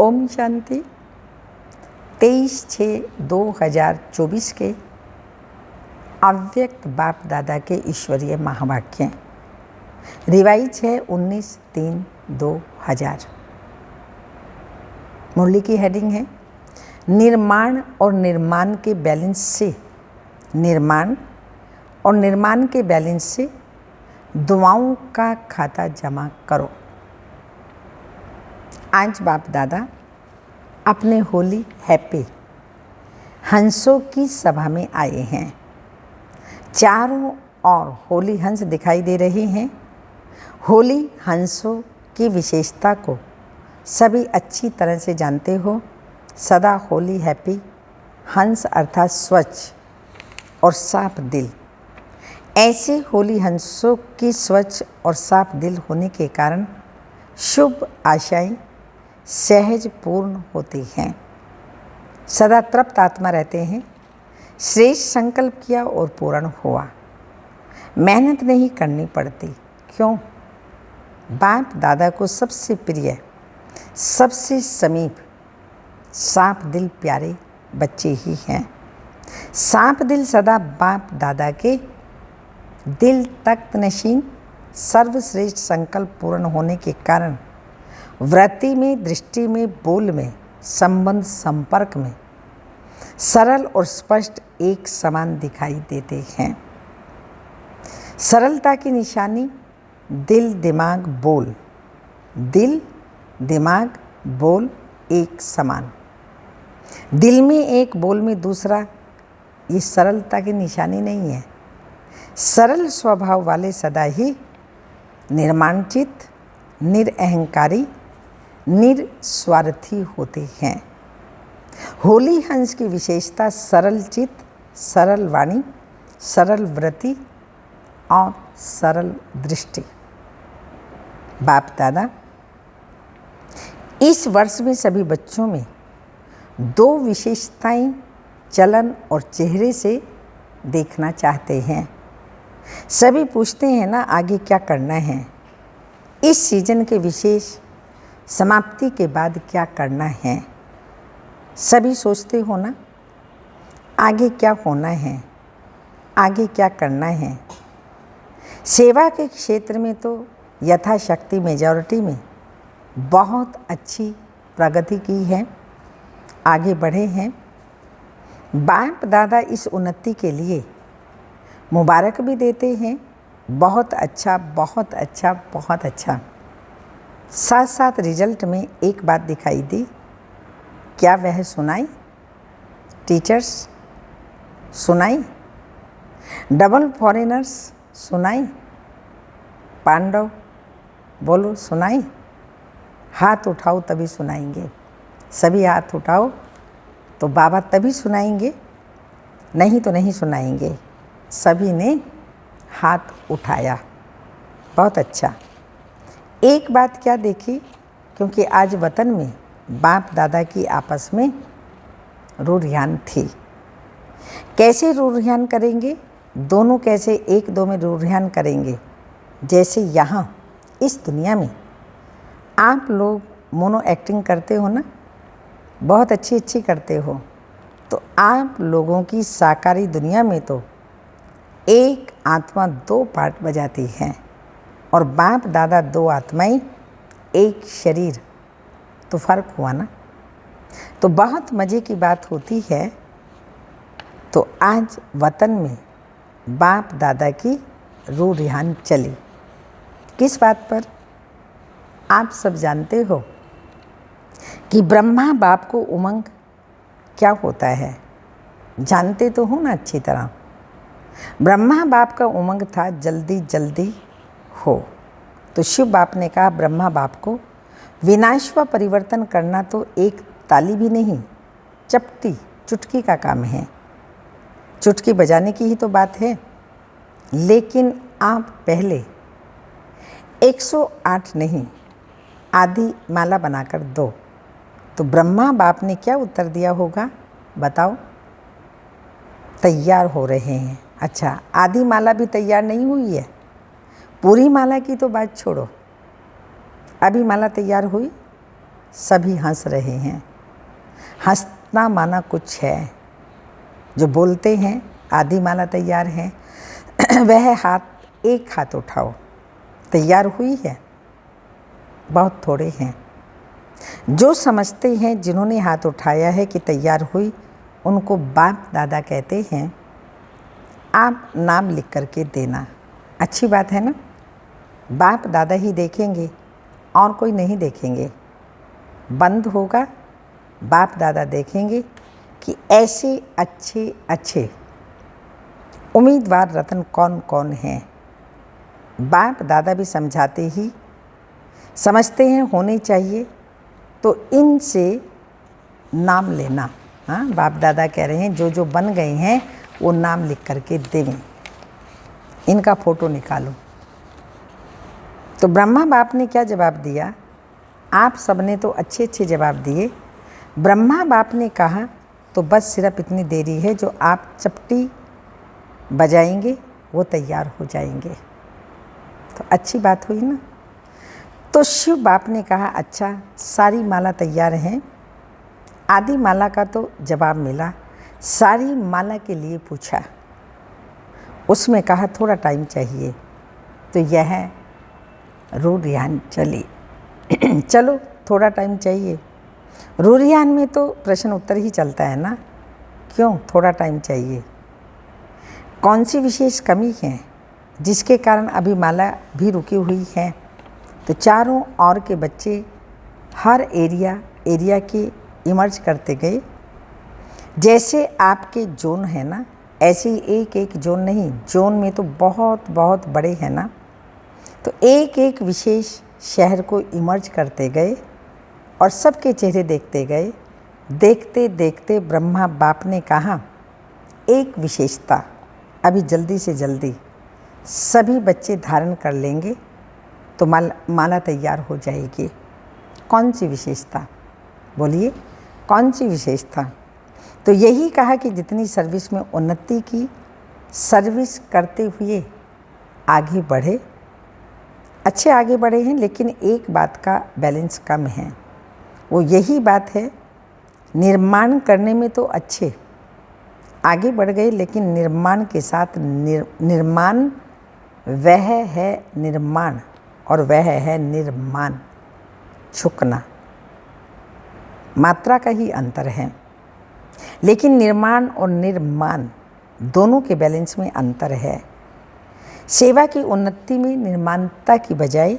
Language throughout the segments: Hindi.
ओम शांति। 23/6/2024 के अव्यक्त बाप दादा के ईश्वरीय महावाक्य। रिवाइज है 19/3/2000। मुरली की हेडिंग है निर्माण और निर्माण के बैलेंस से, निर्माण और निर्माण के बैलेंस से दुआओं का खाता जमा करो। आज बाप दादा अपने होली हैप्पी हंसों की सभा में आए हैं। चारों ओर होली हंस दिखाई दे रहे हैं। होली हंसों की विशेषता को सभी अच्छी तरह से जानते हो। सदा होली हैप्पी हंस अर्थात स्वच्छ और साफ दिल। ऐसे होली हंसों की स्वच्छ और साफ दिल होने के कारण शुभ आशाएं सहज पूर्ण होती हैं। सदा तृप्त आत्मा रहते हैं। श्रेष्ठ संकल्प किया और पूर्ण हुआ। मेहनत नहीं करनी पड़ती। क्यों? बाप दादा को सबसे प्रिय, सबसे समीप साफ दिल प्यारे बच्चे ही हैं। साफ दिल सदा बाप दादा के दिल तख्त नशीन सर्वश्रेष्ठ संकल्प पूर्ण होने के कारण वृत्ति में, दृष्टि में, बोल में, संबंध संपर्क में सरल और स्पष्ट एक समान दिखाई देते हैं। सरलता की निशानी दिल दिमाग बोल, दिल दिमाग बोल एक समान। दिल में एक, बोल में दूसरा, ये सरलता की निशानी नहीं है। सरल स्वभाव वाले सदा ही निर्माणचित, निरअहंकारी, निस्वार्थी होते हैं। होली हंस की विशेषता सरल चित्त, सरल वाणी, सरल वृत्ति और सरल दृष्टि। बाप दादा इस वर्ष में सभी बच्चों में दो विशेषताएं चलन और चेहरे से देखना चाहते हैं। सभी पूछते हैं ना आगे क्या करना है, इस सीजन के विशेष समाप्ति के बाद क्या करना है। सभी सोचते हो ना आगे क्या होना है, आगे क्या करना है। सेवा के क्षेत्र में तो यथाशक्ति मेजॉरिटी में बहुत अच्छी प्रगति की है, आगे बढ़े हैं। बाप दादा इस उन्नति के लिए मुबारक भी देते हैं। बहुत अच्छा, बहुत अच्छा, बहुत अच्छा। साथ साथ रिजल्ट में एक बात दिखाई दी। क्या वह सुनाई? टीचर्स सुनाई? डबल फॉरेनर्स सुनाई? पांडव बोलो सुनाई? हाथ उठाओ तभी सुनाएंगे। सभी हाथ उठाओ तो बाबा तभी सुनाएंगे, नहीं तो नहीं सुनाएंगे। सभी ने हाथ उठाया। बहुत अच्छा। एक बात क्या देखी, क्योंकि आज वतन में बाप दादा की आपस में रूढ़ियान थी। कैसे रूढ़ियान करेंगे? दोनों कैसे एक दो में रूढ़ियान करेंगे? जैसे यहाँ इस दुनिया में आप लोग मोनो एक्टिंग करते हो ना, बहुत अच्छी अच्छी करते हो, तो आप लोगों की साकारी दुनिया में तो एक आत्मा दो पार्ट बजाती है और बाप दादा दो आत्माएं एक शरीर, तो फर्क हुआ ना। तो बहुत मज़े की बात होती है। तो आज वतन में बाप दादा की रूढ़ियान चली। किस बात पर? आप सब जानते हो कि ब्रह्मा बाप को उमंग क्या होता है, जानते तो हो ना अच्छी तरह। ब्रह्मा बाप का उमंग था जल्दी जल्दी हो। तो शिव बाप ने कहा ब्रह्मा बाप को विनाश व परिवर्तन करना तो एक ताली भी नहीं, चुटकी का काम है। चुटकी बजाने की ही तो बात है। लेकिन आप पहले 108 नहीं, आधी माला बनाकर दो। तो ब्रह्मा बाप ने क्या उत्तर दिया होगा बताओ? तैयार हो रहे हैं। अच्छा, आधी माला भी तैयार नहीं हुई है। पूरी माला की तो बात छोड़ो, अभी माला तैयार हुई? सभी हंस रहे हैं। हंसना माना कुछ है। जो बोलते हैं आधी माला तैयार है, वह हाथ एक हाथ उठाओ, तैयार हुई है। बहुत थोड़े हैं जो समझते हैं, जिन्होंने हाथ उठाया है कि तैयार हुई, उनको बाप दादा कहते हैं। आप नाम लिख करके देना। अच्छी बात है ना। बाप दादा ही देखेंगे और कोई नहीं देखेंगे। बंद होगा, बाप दादा देखेंगे कि ऐसे अच्छे अच्छे उम्मीदवार रत्न कौन कौन हैं। बाप दादा भी समझाते ही समझते हैं होने चाहिए, तो इनसे नाम लेना। हाँ, बाप दादा कह रहे हैं जो जो बन गए हैं वो नाम लिख करके देवें, इनका फ़ोटो निकालो। तो ब्रह्मा बाप ने क्या जवाब दिया? आप सबने तो अच्छे अच्छे जवाब दिए। ब्रह्मा बाप ने कहा तो बस सिर्फ इतनी देरी है, जो आप चपटी बजाएंगे वो तैयार हो जाएंगे। तो अच्छी बात हुई ना। तो शिव बाप ने कहा अच्छा, सारी माला तैयार हैं। आधी माला का तो जवाब मिला, सारी माला के लिए पूछा, उसमें कहा थोड़ा टाइम चाहिए। तो यह रूरियान चली। चलो थोड़ा टाइम चाहिए। रूरियान में तो प्रश्न उत्तर ही चलता है ना, क्यों थोड़ा टाइम चाहिए? कौन सी विशेष कमी है जिसके कारण अभी माला भी रुकी हुई है? तो चारों ओर के बच्चे हर एरिया के इमर्ज करते गए। जैसे आपके जोन है ना, ऐसे ही एक एक जोन नहीं, जोन में तो बहुत बहुत बड़े हैं ना। तो एक एक विशेष शहर को इमर्ज करते गए और सबके चेहरे देखते गए। देखते देखते ब्रह्मा बाप ने कहा एक विशेषता अभी जल्दी से जल्दी सभी बच्चे धारण कर लेंगे तो माला तैयार हो जाएगी। कौन सी विशेषता? बोलिए कौन सी विशेषता? तो यही कहा कि जितनी सर्विस में उन्नति की, सर्विस करते हुए आगे बढ़े। अच्छे आगे बढ़े हैं, लेकिन एक बात का बैलेंस कम है। वो यही बात है, निर्माण करने में तो अच्छे आगे बढ़ गए, लेकिन निर्माण के साथ निर्माण वह है निर्माण और वह है निर्माण, झुकना, मात्रा का ही अंतर है। लेकिन निर्माण और निर्माण दोनों के बैलेंस में अंतर है। सेवा की उन्नति में निर्माणता की बजाय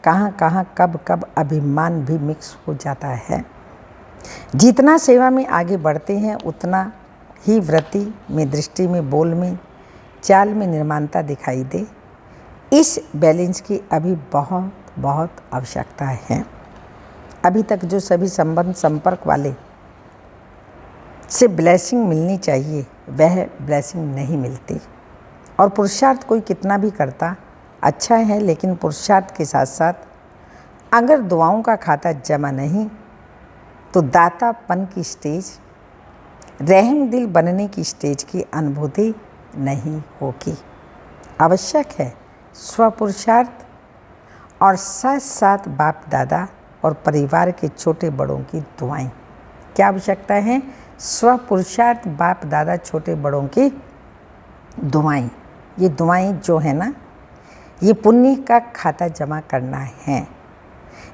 कहाँ कहाँ कब कब अभिमान भी मिक्स हो जाता है। जितना सेवा में आगे बढ़ते हैं उतना ही वृत्ति में, दृष्टि में, बोल में, चाल में निर्माणता दिखाई दे। इस बैलेंस की अभी बहुत बहुत आवश्यकता है। अभी तक जो सभी संबंध संपर्क वाले से ब्लेसिंग मिलनी चाहिए वह ब्लेसिंग नहीं मिलती। और पुरुषार्थ कोई कितना भी करता अच्छा है, लेकिन पुरुषार्थ के साथ साथ अगर दुआओं का खाता जमा नहीं तो दातापन की स्टेज, रहम दिल बनने की स्टेज की अनुभूति नहीं होगी। आवश्यक है स्वपुरुषार्थ और साथ साथ बाप दादा और परिवार के छोटे बड़ों की दुआएं। क्या आवश्यकता है? स्वपुरुषार्थ, बाप दादा, छोटे बड़ों की दुआएं। ये दुआएं जो है ना, ये पुण्य का खाता जमा करना है।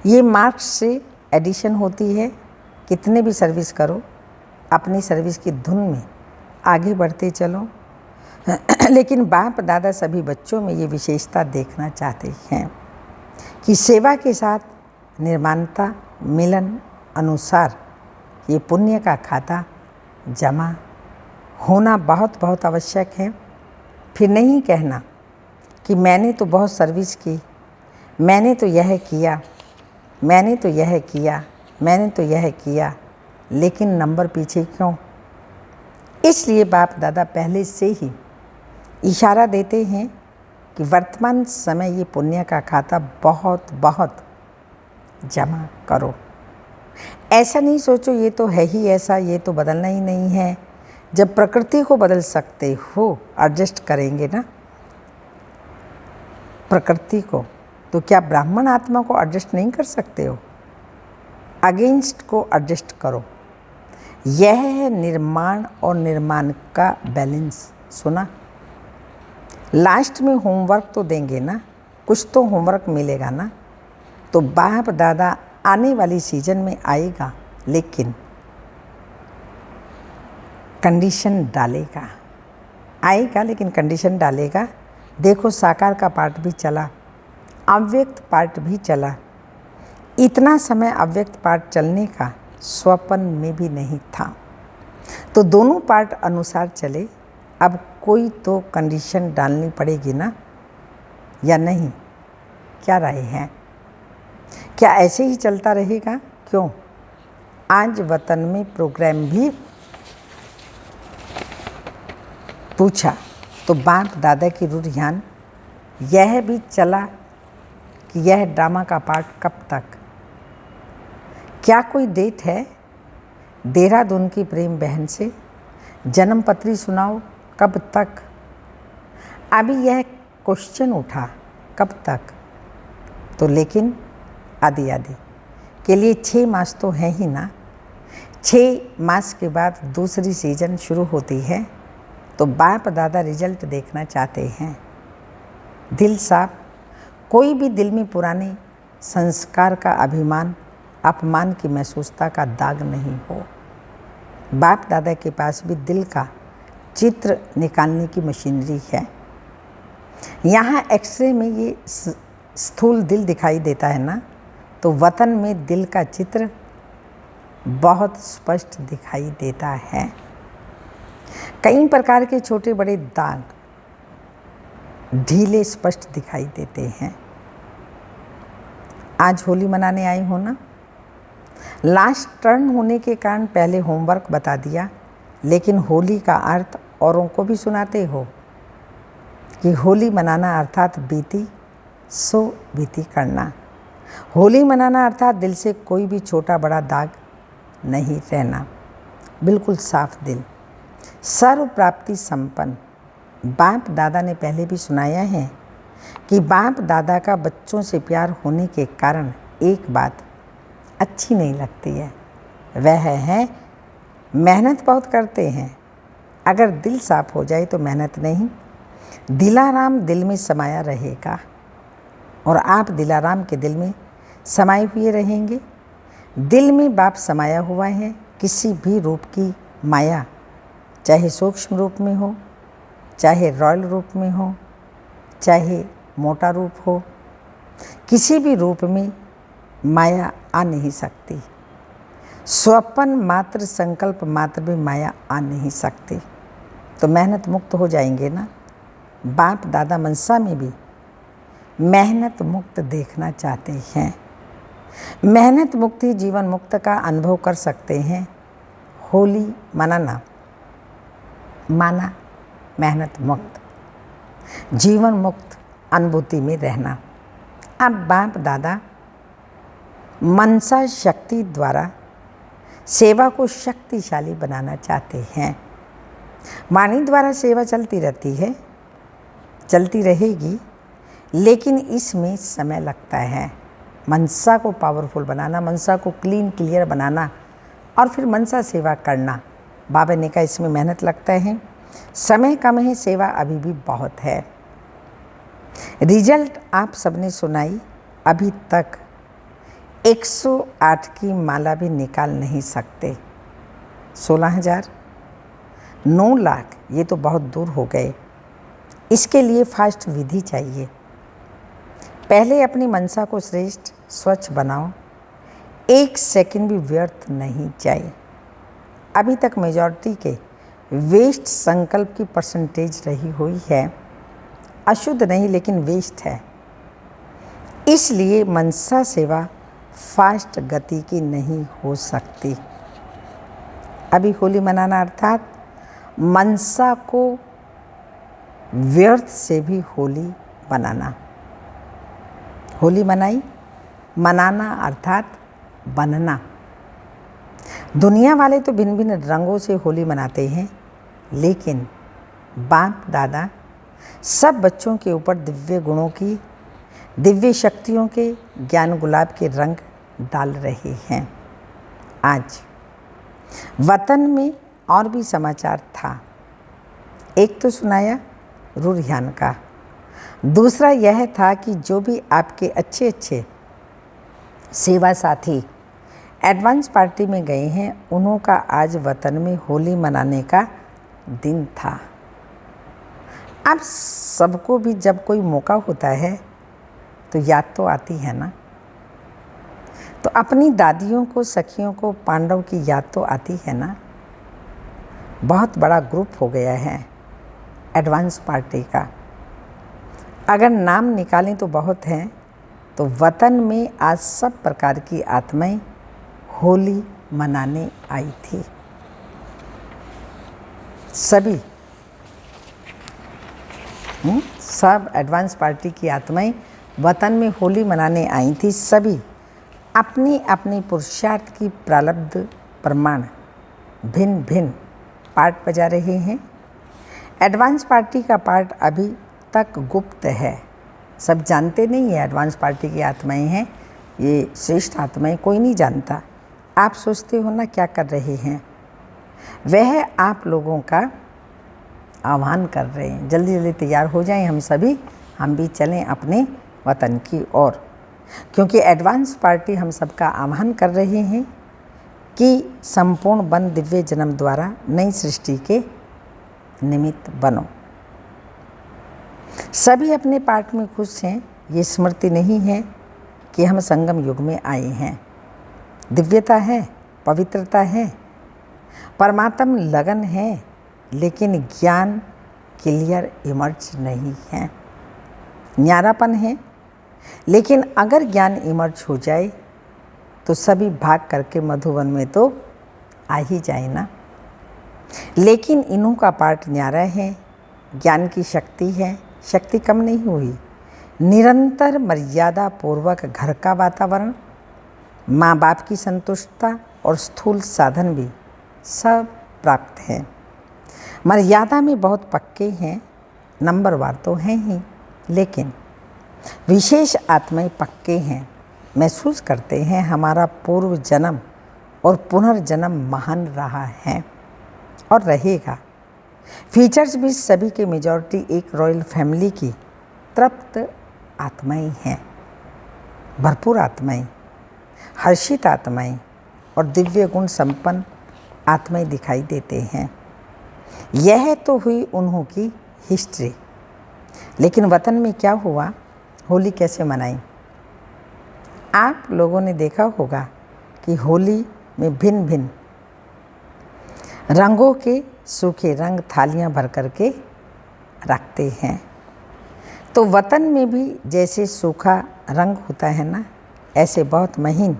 ये मार्क्स से एडिशन होती है। कितने भी सर्विस करो, अपनी सर्विस की धुन में आगे बढ़ते चलो। लेकिन बाप दादा सभी बच्चों में ये विशेषता देखना चाहते हैं कि सेवा के साथ निर्माणता मिलन अनुसार ये पुण्य का खाता जमा होना बहुत बहुत आवश्यक है। फिर नहीं कहना कि मैंने तो बहुत सर्विस की, मैंने तो यह किया, मैंने तो यह किया, मैंने तो यह किया, लेकिन नंबर पीछे क्यों? इसलिए बाप दादा पहले से ही इशारा देते हैं कि वर्तमान समय ये पुण्य का खाता बहुत बहुत जमा करो। ऐसा नहीं सोचो ये तो है ही ऐसा, ये तो बदलना ही नहीं है। जब प्रकृति को बदल सकते हो, एडजस्ट करेंगे ना प्रकृति को, तो क्या ब्राह्मण आत्मा को एडजस्ट नहीं कर सकते हो? अगेंस्ट को एडजस्ट करो। यह है निर्माण और निर्माण का बैलेंस। सुना? लास्ट में होमवर्क तो देंगे ना, कुछ तो होमवर्क मिलेगा ना। तो बाप दादा आने वाली सीजन में आएगा, लेकिन कंडीशन डालेगा। आएगा लेकिन कंडीशन डालेगा। देखो, साकार का पार्ट भी चला, अव्यक्त पार्ट भी चला। इतना समय अव्यक्त पार्ट चलने का स्वप्न में भी नहीं था। तो दोनों पार्ट अनुसार चले। अब कोई तो कंडीशन डालनी पड़ेगी ना, या नहीं? क्या राय है? क्या ऐसे ही चलता रहेगा? क्यों? आज वतन में प्रोग्राम भी पूछा तो बाप दादा की रुझान यह भी चला कि यह ड्रामा का पार्ट कब तक? क्या कोई डेट है? देहरादून की प्रेम बहन से जन्म पत्री सुनाओ, कब तक? अभी यह क्वेश्चन उठा, कब तक? तो लेकिन आदि आदि के लिए 6 मास तो है ही ना। 6 मास के बाद दूसरी सीजन शुरू होती है। तो बाप दादा रिजल्ट देखना चाहते हैं। दिल साफ, कोई भी दिल में पुराने संस्कार का अभिमान, अपमान की महसूसता का दाग नहीं हो। बाप दादा के पास भी दिल का चित्र निकालने की मशीनरी है। यहाँ एक्सरे में ये स्थूल दिल दिखाई देता है ना, तो वतन में दिल का चित्र बहुत स्पष्ट दिखाई देता है। कई प्रकार के छोटे बड़े दाग ढीले स्पष्ट दिखाई देते हैं। आज होली मनाने आई हो ना? लास्ट टर्न होने के कारण पहले होमवर्क बता दिया, लेकिन होली का अर्थ औरों को भी सुनाते हो कि होली मनाना अर्थात बीती सो बीती करना। होली मनाना अर्थात दिल से कोई भी छोटा बड़ा दाग नहीं रहना, बिल्कुल साफ दिल, सर्व प्राप्ति संपन्न। बाप दादा ने पहले भी सुनाया है कि बाप दादा का बच्चों से प्यार होने के कारण एक बात अच्छी नहीं लगती है, वह है मेहनत बहुत करते हैं। अगर दिल साफ हो जाए तो मेहनत नहीं, दिलाराम दिल में समाया रहेगा और आप दिलाराम के दिल में समाये हुए रहेंगे। दिल में बाप समाया हुआ है। किसी भी रूप की माया, चाहे सूक्ष्म रूप में हो, चाहे रॉयल रूप में हो, चाहे मोटा रूप हो, किसी भी रूप में माया आ नहीं सकती। स्वप्न मात्र, संकल्प मात्र भी माया आ नहीं सकती। तो मेहनत मुक्त हो जाएंगे ना। बाप दादा मनसा में भी मेहनत मुक्त देखना चाहते हैं। मेहनत मुक्त ही जीवन मुक्त का अनुभव कर सकते हैं। होली मनाना माना मेहनत मुक्त, जीवन मुक्त अनुभूति में रहना। अब बाप दादा मनसा शक्ति द्वारा सेवा को शक्तिशाली बनाना चाहते हैं। वाणी द्वारा सेवा चलती रहती है, चलती रहेगी, लेकिन इसमें समय लगता है। मनसा को पावरफुल बनाना, मनसा को क्लीन क्लियर बनाना और फिर मनसा सेवा करना। बाबा ने कहा इसमें मेहनत लगता है, समय कम है, सेवा अभी भी बहुत है। रिजल्ट आप सबने सुनाई, अभी तक 108 की माला भी निकाल नहीं सकते। 16,000, 9 लाख, ये तो बहुत दूर हो गए। इसके लिए फास्ट विधि चाहिए। पहले अपनी मनसा को श्रेष्ठ स्वच्छ बनाओ, 1 सेकंड भी व्यर्थ नहीं जाए। अभी तक मेजॉरिटी के वेस्ट संकल्प की परसेंटेज रही हुई है, अशुद्ध नहीं लेकिन वेस्ट है। इसलिए मनसा सेवा फास्ट गति की नहीं हो सकती। अभी होली मनाना अर्थात मनसा को व्यर्थ से भी होली बनाना। होली मनाई, मनाना अर्थात बनना। दुनिया वाले तो भिन्न भिन्न रंगों से होली मनाते हैं, लेकिन बाप दादा सब बच्चों के ऊपर दिव्य गुणों की, दिव्य शक्तियों के, ज्ञान गुलाब के रंग डाल रहे हैं। आज वतन में और भी समाचार था। एक तो सुनाया रुझान का, दूसरा यह था कि जो भी आपके अच्छे अच्छे सेवा साथी एडवांस पार्टी में गए हैं, उन्हों का आज वतन में होली मनाने का दिन था। अब सबको भी जब कोई मौका होता है तो याद तो आती है ना। तो अपनी दादियों को, सखियों को, पांडव की याद तो आती है ना। बहुत बड़ा ग्रुप हो गया है एडवांस पार्टी का। अगर नाम निकालें तो बहुत हैं। तो वतन में आज सब प्रकार की आत्माएं होली मनाने आई थी। सभी सब एडवांस पार्टी की आत्माएं वतन में होली मनाने आई थी। सभी अपनी अपनी पुरुषार्थ की प्रारब्ध प्रमाण भिन्न भिन्न पार्ट बजा रहे हैं। एडवांस पार्टी का पार्ट अभी तक गुप्त है, सब जानते नहीं है। एडवांस पार्टी की आत्माएं हैं, ये श्रेष्ठ आत्माएं, कोई नहीं जानता। आप सोचते हो ना क्या कर रहे हैं, वह आप लोगों का आह्वान कर रहे हैं। जल्दी जल्दी तैयार हो जाएं हम सभी, हम भी चलें अपने वतन की ओर, क्योंकि एडवांस पार्टी हम सबका आह्वान कर रहे हैं कि संपूर्ण बन दिव्य जन्म द्वारा नई सृष्टि के निमित्त बनो। सभी अपने पार्ट में खुश हैं। ये स्मृति नहीं है कि हम संगम युग में आए हैं। दिव्यता है, पवित्रता है, परमात्म लगन है, लेकिन ज्ञान क्लियर इमर्ज नहीं है। न्यारापन है, लेकिन अगर ज्ञान इमर्ज हो जाए तो सभी भाग करके मधुवन में तो आ ही जाए ना। लेकिन इन्हों का पाठ न्यारा है, ज्ञान की शक्ति है, शक्ति कम नहीं हुई। निरंतर मर्यादा पूर्वक घर का वातावरण, माँ बाप की संतुष्टता और स्थूल साधन भी सब प्राप्त है। मर्यादा में बहुत पक्के हैं, नंबरवार तो हैं ही, लेकिन विशेष आत्माएं पक्के हैं। महसूस करते हैं हमारा पूर्व जन्म और पुनर्जन्म महान रहा है और रहेगा। फीचर्स भी सभी के मेजॉरिटी एक रॉयल फैमिली की तृप्त आत्माएं हैं। भरपूर आत्माएं, हर्षित आत्माएं और दिव्य गुण संपन्न आत्माएं दिखाई देते हैं। यह तो हुई उन्हों की हिस्ट्री। लेकिन वतन में क्या हुआ, होली कैसे मनाई? आप लोगों ने देखा होगा कि होली में भिन्न भिन्न रंगों के सूखे रंग थालियां भर करके रखते हैं। तो वतन में भी जैसे सूखा रंग होता है ना, ऐसे बहुत महीन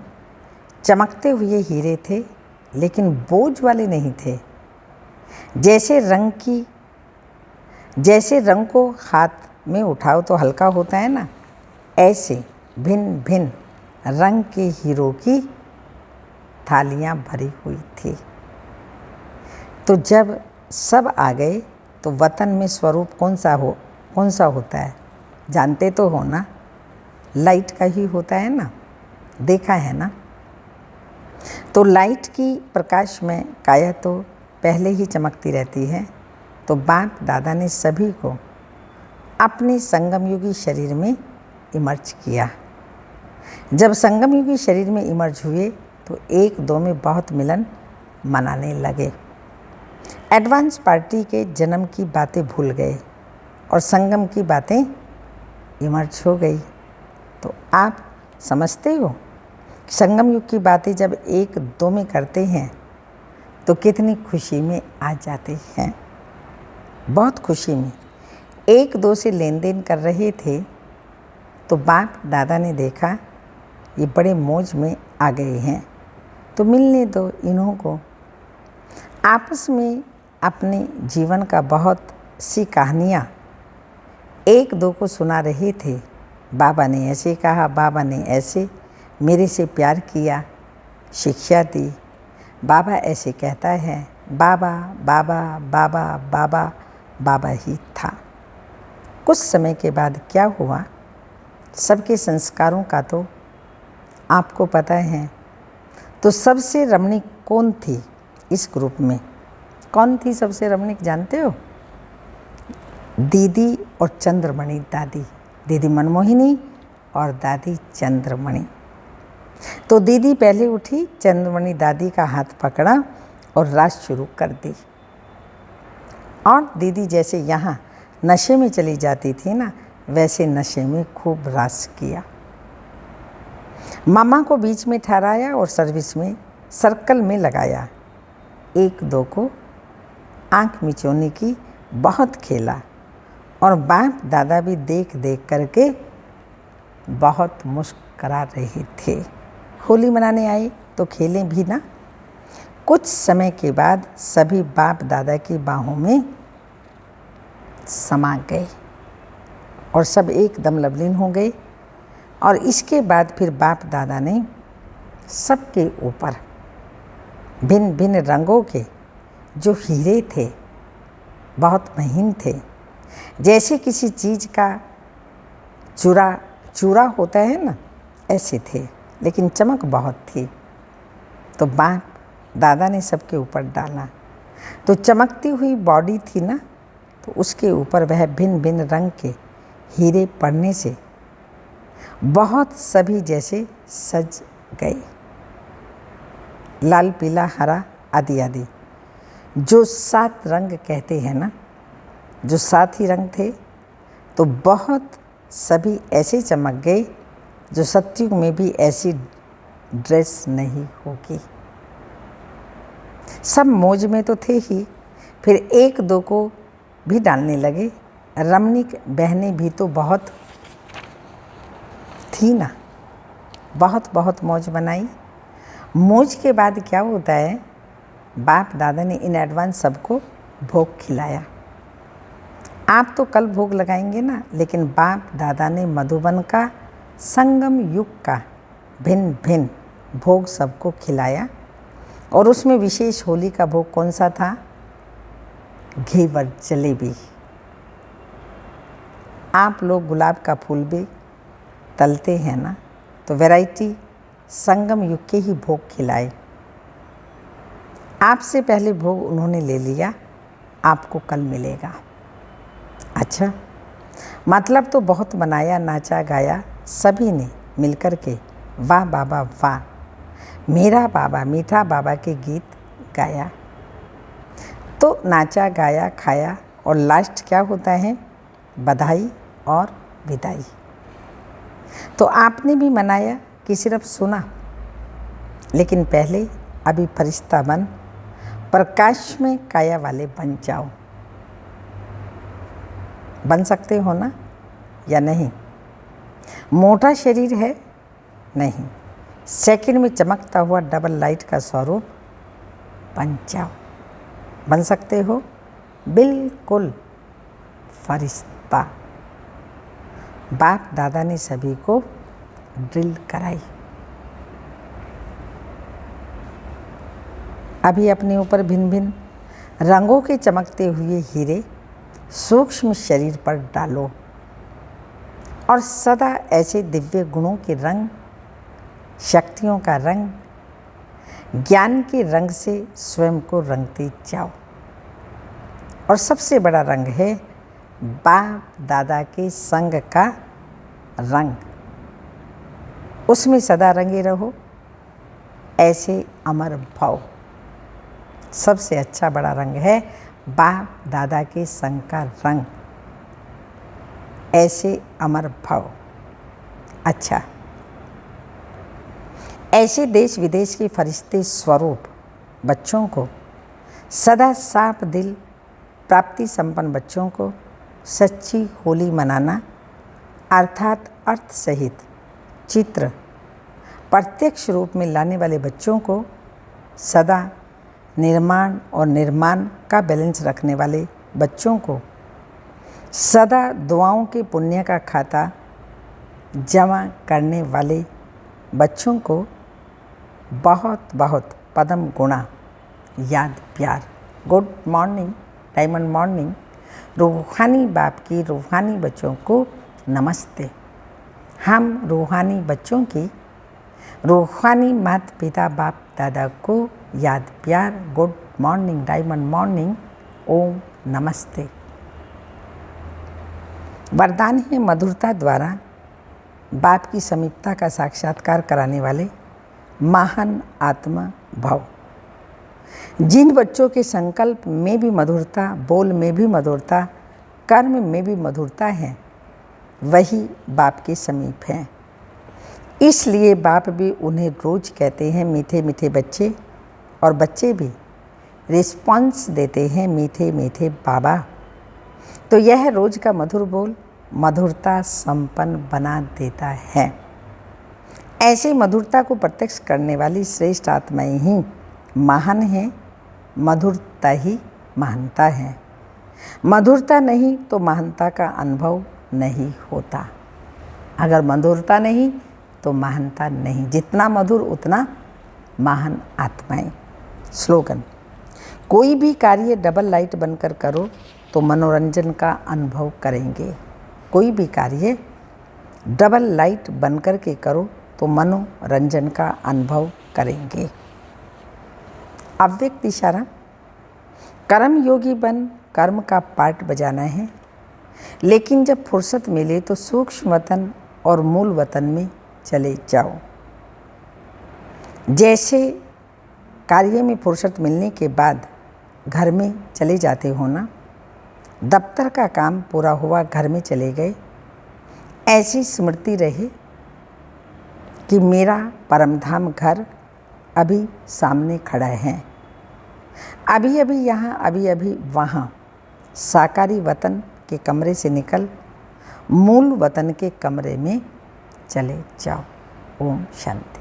चमकते हुए हीरे थे, लेकिन बोझ वाले नहीं थे। जैसे रंग को हाथ में उठाओ तो हल्का होता है ना, ऐसे भिन्न भिन्न रंग के हीरों की थालियां भरी हुई थी। तो जब सब आ गए तो वतन में स्वरूप कौन सा होता है, जानते तो हो ना, लाइट का ही होता है ना, देखा है ना। तो लाइट की प्रकाश में काया तो पहले ही चमकती रहती है। तो बाप दादा ने सभी को अपने संगमयुगी शरीर में इमर्ज किया। जब संगमयुगी शरीर में इमर्ज हुए तो एक दो में बहुत मिलन मनाने लगे। एडवांस पार्टी के जन्म की बातें भूल गए और संगम की बातें इमर्ज हो गई। तो आप समझते हो, संगम युग की बातें जब एक दो में करते हैं तो कितनी खुशी में आ जाते हैं। बहुत खुशी में एक दो से लेन देन कर रहे थे तो बाप दादा ने देखा ये बड़े मौज में आ गए हैं, तो मिलने दो इन्हों को। आपस में अपने जीवन का बहुत सी कहानियाँ एक दो को सुना रहे थे। बाबा ने ऐसे कहा, बाबा ने ऐसे मेरे से प्यार किया, शिक्षा दी, बाबा ऐसे कहता है। बाबा बाबा बाबा बाबा बाबा ही था। कुछ समय के बाद क्या हुआ, सबके संस्कारों का तो आपको पता है। तो सबसे रमणीक कौन थी इस ग्रुप में? कौन थी सबसे रमणीक, जानते हो? दीदी और चंद्रमणि दादी। दीदी मनमोहिनी और दादी चंद्रमणि। तो दीदी पहले उठी, चंद्रमणि दादी का हाथ पकड़ा और रास शुरू कर दी। और दीदी जैसे यहाँ नशे में चली जाती थी ना, वैसे नशे में खूब रास किया। मामा को बीच में ठहराया और सर्विस में सर्कल में लगाया। एक दो को आंख मिचौनी की बहुत खेला और बाप दादा भी देख देख करके बहुत मुस्करा रहे थे। होली मनाने आए तो खेलें भी ना। कुछ समय के बाद सभी बाप दादा की बाहों में समा गए और सब एकदम लवलीन हो गए। और इसके बाद फिर बाप दादा ने सबके ऊपर भिन्न भिन्न रंगों के जो हीरे थे, बहुत महीन थे, जैसे किसी चीज़ का चूरा होता है ना, ऐसे थे, लेकिन चमक बहुत थी। तो बाप दादा ने सबके ऊपर डाला तो चमकती हुई बॉडी थी ना, तो उसके ऊपर वह भिन्न भिन्न रंग के हीरे पड़ने से बहुत सभी जैसे सज गए। लाल पीला हरा आदि आदि जो 7 रंग कहते हैं ना, जो 7 ही रंग थे, तो बहुत सभी ऐसे चमक गए जो सतयुग में भी ऐसी ड्रेस नहीं होगी। सब मौज में तो थे ही, फिर एक दो को भी डालने लगे। रमणीक बहनें भी तो बहुत थी ना, बहुत बहुत मौज बनाई। मौज के बाद क्या होता है, बाप दादा ने इन एडवांस सबको भोग खिलाया। आप तो कल भोग लगाएंगे ना, लेकिन बाप दादा ने मधुबन का संगम युग का भिन्न भिन्न भोग सबको खिलाया। और उसमें विशेष होली का भोग कौन सा था? घेवर जलेबी। आप लोग गुलाब का फूल भी तलते हैं ना, तो वैरायटी संगम युग के ही भोग खिलाए। आपसे पहले भोग उन्होंने ले लिया, आपको कल मिलेगा। अच्छा, मतलब तो बहुत मनाया, नाचा गाया सभी ने मिलकर के। वाह बाबा वाह, मेरा बाबा मीठा बाबा के गीत गाया। तो नाचा गाया खाया और लास्ट क्या होता है? बधाई और विदाई। तो आपने भी मनाया कि सिर्फ सुना? लेकिन पहले अभी फरिश्ता बन प्रकाश में काया वाले बन जाओ। बन सकते हो ना या नहीं? मोटा शरीर है? नहीं, सेकंड में चमकता हुआ डबल लाइट का स्वरूप बन जाओ। बन सकते हो? बिल्कुल फरिश्ता। बाप दादा ने सभी को ड्रिल कराई। अभी अपने ऊपर भिन्न भिन्न रंगों के चमकते हुए हीरे सूक्ष्म शरीर पर डालो और सदा ऐसे दिव्य गुणों के रंग, शक्तियों का रंग, ज्ञान के रंग से स्वयं को रंगते जाओ। और सबसे बड़ा रंग है बाप दादा के संग का रंग, उसमें सदा रंगे रहो। ऐसे अमर भाव सबसे अच्छा बड़ा रंग है, बाप दादा के संग का रंग, ऐसे अमर भाव। अच्छा, ऐसे देश विदेश के फरिश्ते स्वरूप बच्चों को, सदा साफ दिल प्राप्ति संपन्न बच्चों को सच्ची होली मनाना, अर्थात अर्थ सहित चित्र प्रत्यक्ष रूप में लाने वाले बच्चों को, सदा निर्माण और निर्माण का बैलेंस रखने वाले बच्चों को, सदा दुआओं के पुण्य का खाता जमा करने वाले बच्चों को बहुत बहुत पदम गुणा याद प्यार। Good morning, diamond morning. रूहानी बाप की रूहानी बच्चों को नमस्ते। हम रूहानी बच्चों की रूहानी माता पिता बाप दादा को याद प्यार, गुड मॉर्निंग, डायमंड मॉर्निंग, ओम नमस्ते। वरदान है मधुरता द्वारा बाप की समीपता का साक्षात्कार कराने वाले महान आत्मा भव। जिन बच्चों के संकल्प में भी मधुरता, बोल में भी मधुरता, कर्म में भी मधुरता है, वही बाप के समीप हैं। इसलिए बाप भी उन्हें रोज कहते हैं मीठे मीठे बच्चे, और बच्चे भी रिस्पॉन्स देते हैं मीठे मीठे बाबा। तो यह रोज का मधुर बोल मधुरता संपन्न बना देता है। ऐसे मधुरता को प्रत्यक्ष करने वाली श्रेष्ठ आत्माएं ही महान हैं। मधुरता ही महानता है। मधुरता नहीं तो महानता का अनुभव नहीं होता। अगर मधुरता नहीं तो महानता नहीं। जितना मधुर उतना महान आत्माएं। स्लोगन: कोई भी कार्य डबल लाइट बनकर करो तो मनोरंजन का अनुभव करेंगे। कोई भी कार्य डबल लाइट बनकर के करो तो मनोरंजन का अनुभव करेंगे। अव्यक्त इशारा: कर्म योगी बन कर्म का पार्ट बजाना है, लेकिन जब फुर्सत मिले तो सूक्ष्म वतन और मूल वतन में चले जाओ। जैसे कार्य में फुर्सत मिलने के बाद घर में चले जाते हो ना, दफ्तर का काम पूरा हुआ घर में चले गए, ऐसी स्मृति रहे कि मेरा परमधाम घर अभी सामने खड़ा है। अभी अभी यहाँ, अभी अभी वहाँ। साकारी वतन के कमरे से निकल मूल वतन के कमरे में चले जाओ। ओम शांति।